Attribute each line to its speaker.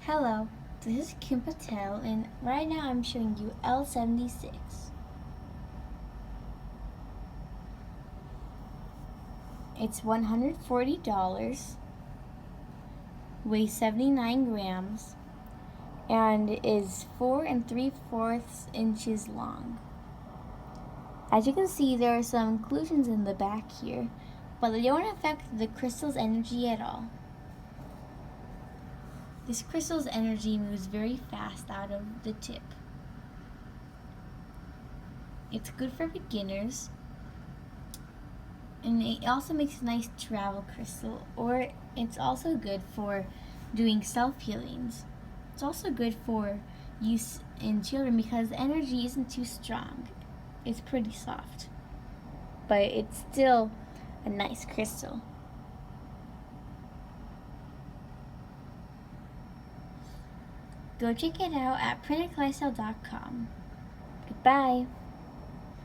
Speaker 1: Hello, this is Kim Patel, and right now I'm showing you L76. It's $140, weighs 79 grams, and is 4 3/4 inches long. As you can see, there are some inclusions in the back here, but they don't affect the crystal's energy at all. This crystal's energy moves very fast out of the tip. It's good for beginners, and it also makes a nice travel crystal, or it's also good for doing self-healings. It's also good for use in children because the energy isn't too strong. It's pretty soft, but it's still a nice crystal. Go check it out at printed lifestyle.com. Goodbye.